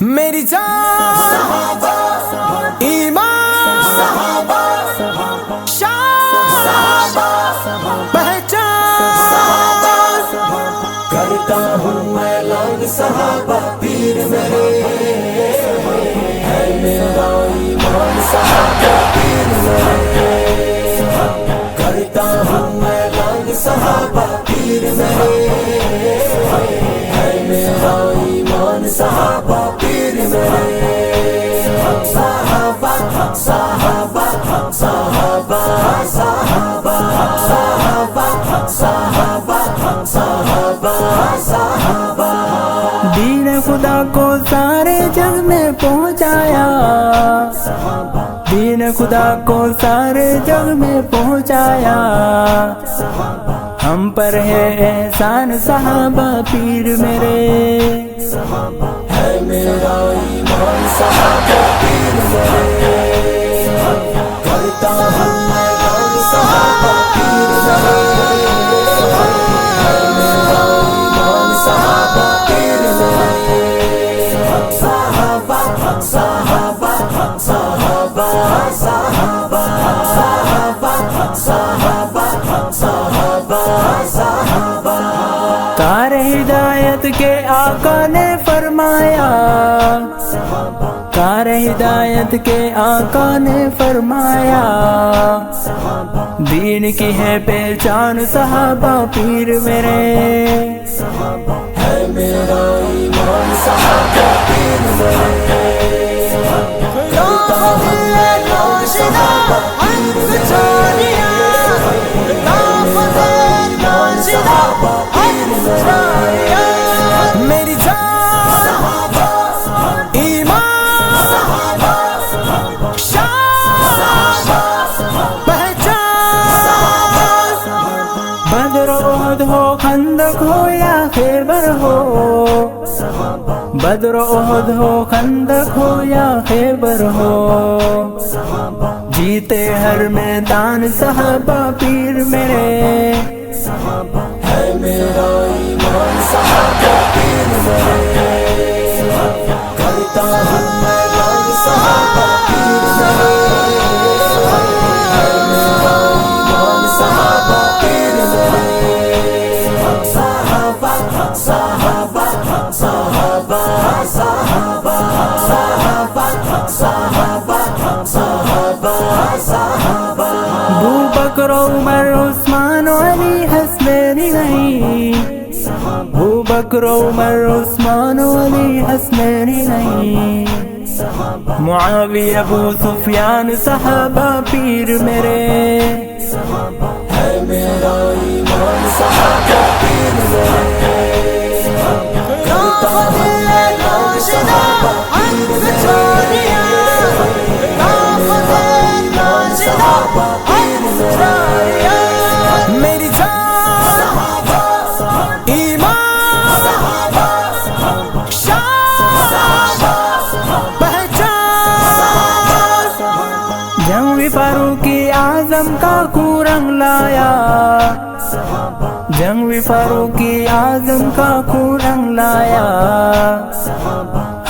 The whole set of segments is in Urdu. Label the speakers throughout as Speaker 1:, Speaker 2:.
Speaker 1: میری جان ایمان شان پہچان
Speaker 2: کرتا ہوں اعلان صحابہ پیر میرے ہے میرا ایمان صحابہ پیر میرے کرتا ہوں اعلان صحابہ پیر میرے ہے میرا ایمان صحابہ پیر میرے صحابہ صحابہ صحابہ صحابہ صحابہ صحابہ صحابہ
Speaker 3: دین خدا کو سارے جگ میں پہنچایا، دین خدا کو سارے جگ میں پہنچایا، ہم پر ہے احسان صحابہ پیر میرے
Speaker 2: ہے میرا ایمان صحابہ پیر میرے کرتا ہوں اعلان صحابہ پیر میرے ہے میرا ایمان صحابہ پیر میرے صحابہ صحابہ صحابہ صحابہ صحابہ صحابہ صحابہ
Speaker 3: کار ہدایت کے آقا نے فرمایا، کار ہدایت کے آقا نے فرمایا، دین کی ہے پہچان صحابہ پیر میرے
Speaker 2: ہے میرا ایمان صحابہ پیر میرے کرتا ہوں اعلان صحابہ پیر میرے صحابہ پیر میرے
Speaker 1: میری جان ایمان شان پہچان
Speaker 3: بدر و احد ہو، خندق ہو یا خیبر ہو، بدر و احد ہو، خندق ہو یا خیبر ہو، جیتے ہر میدان صحابہ پیر میرے
Speaker 2: ہے میرا ایمان صحابہ پیر میرے کرتا ہوں اعلان صحابہ پیر میرے ہے میرا ایمان صحابہ پیر میرے صحابہ صحابہ صحابہ صحابہ صحابہ صحابہ صحابہ
Speaker 3: ابو بکر عمر عثمان و علی حسنین نہیں، ابو بکر عمر عثمان و علی حسنین نہیں، معاویہ ابو سفیان صحابہ پیر میرے
Speaker 2: ہے میرا ایمان صحابہ پیر میرے کرتا ہوں اعلان صحابہ پیر میرے صحابہ پیر میرے
Speaker 1: میری جان ایمان شان پہچان
Speaker 3: جنگ فاروقی اعظم کا کو رنگ لایا، جنگ فاروقی اعظم کا کو رنگ لایا،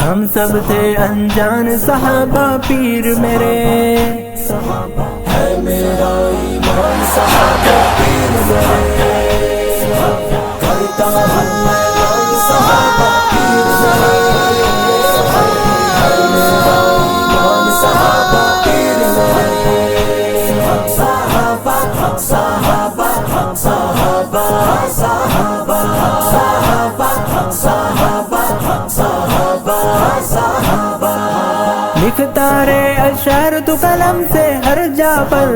Speaker 3: ہم سب تھے انجان صحابہ پیر میرے
Speaker 2: ہے میرا ایمان صحابہ پیر میرے کرتا ہوں اعلان صحابہ پیر میرے ہے میرا ایمان صحابہ پیر میرے صحابہ صحابہ صحابہ صحابہ صحابہ صحابہ صحابہ
Speaker 3: لکھتا رے اشعار تو قلم سے ہر جا پر،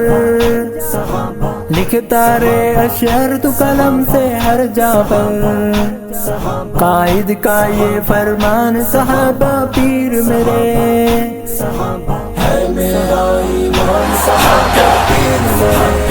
Speaker 3: لکھتا رے اشعار تو قلم سے ہر جا پر، قائد کا یہ فرمان صحابہ پیر میرے
Speaker 2: ہے میرا ایمان صحابہ پیر میرے